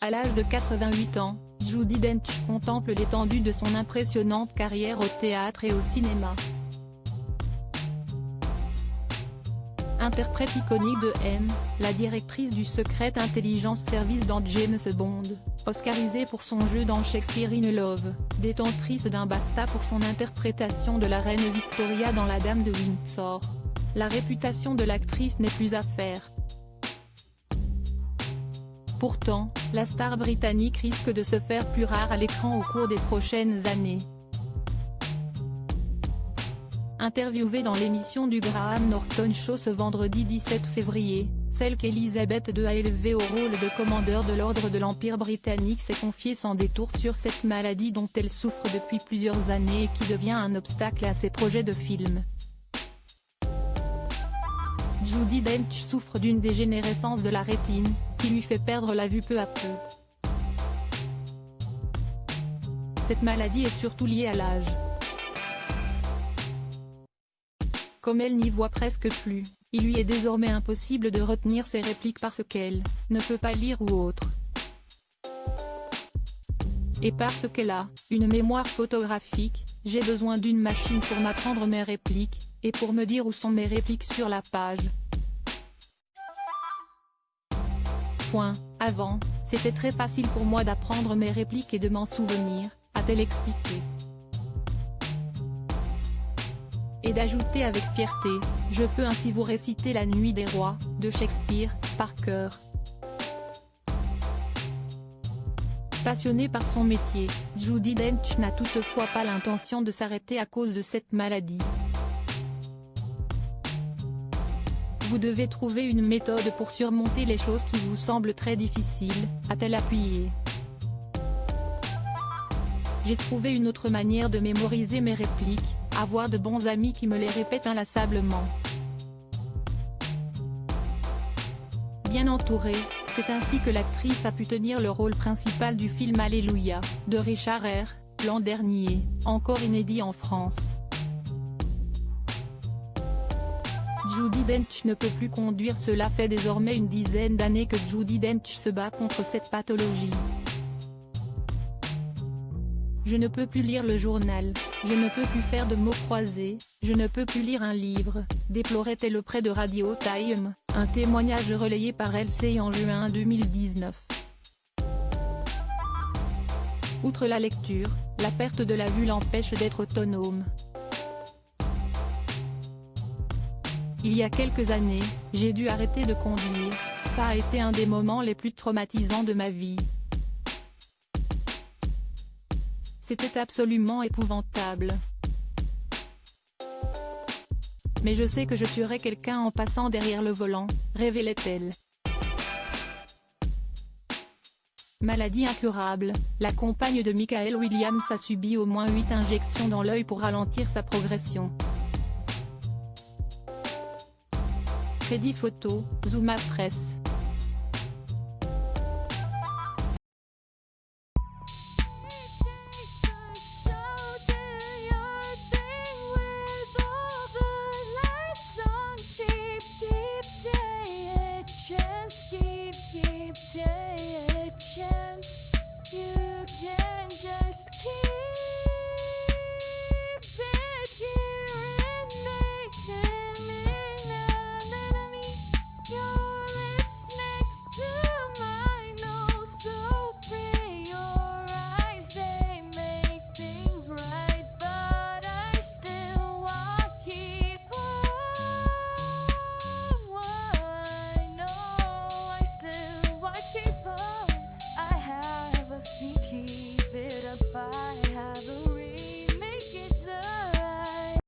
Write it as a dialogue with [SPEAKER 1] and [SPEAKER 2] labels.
[SPEAKER 1] À l'âge de 88 ans, Judi Dench contemple l'étendue de son impressionnante carrière au théâtre et au cinéma. Interprète iconique de M, la directrice du Secret Intelligence Service dans James Bond, oscarisée pour son jeu dans Shakespeare in Love, détentrice d'un BAFTA pour son interprétation de la reine Victoria dans La Dame de Windsor. La réputation de l'actrice n'est plus à faire. Pourtant, la star britannique risque de se faire plus rare à l'écran au cours des prochaines années. Interviewée dans l'émission du Graham Norton Show ce vendredi 17 février, celle qu'Elizabeth II a élevée au rôle de commandeur de l'ordre de l'Empire britannique s'est confiée sans détour sur cette maladie dont elle souffre depuis plusieurs années et qui devient un obstacle à ses projets de film. Judi Dench souffre d'une dégénérescence de la rétine, qui lui fait perdre la vue peu à peu. Cette maladie est surtout liée à l'âge. Comme elle n'y voit presque plus, il lui est désormais impossible de retenir ses répliques parce qu'elle ne peut pas lire ou autre. Et parce qu'elle a une mémoire photographique, j'ai besoin d'une machine pour m'apprendre mes répliques, et pour me dire où sont mes répliques sur la page. Avant, c'était très facile pour moi d'apprendre mes répliques et de m'en souvenir, a-t-elle expliqué. Et d'ajouter avec fierté, je peux ainsi vous réciter La Nuit des Rois, de Shakespeare, par cœur. Passionnée par son métier, Judi Dench n'a toutefois pas l'intention de s'arrêter à cause de cette maladie. Vous devez trouver une méthode pour surmonter les choses qui vous semblent très difficiles, a-t-elle appuyé. J'ai trouvé une autre manière de mémoriser mes répliques, avoir de bons amis qui me les répètent inlassablement. Bien entourée, c'est ainsi que l'actrice a pu tenir le rôle principal du film Alléluia, de Richard R., l'an dernier, encore inédit en France. Judi Dench ne peut plus conduire. Cela fait désormais une dizaine d'années que Judi Dench se bat contre cette pathologie. Je ne peux plus lire le journal, je ne peux plus faire de mots croisés, je ne peux plus lire un livre, déplorait-elle auprès de Radio Time, un témoignage relayé par LCI en juin 2019. Outre la lecture, la perte de la vue l'empêche d'être autonome. Il y a quelques années, j'ai dû arrêter de conduire, ça a été un des moments les plus traumatisants de ma vie. C'était absolument épouvantable. Mais je sais que je tuerai quelqu'un en passant derrière le volant, révélait-elle. Maladie incurable, la compagne de Michael Williams a subi au moins 8 injections dans l'œil pour ralentir sa progression. Crédit photo, Zooma Presse.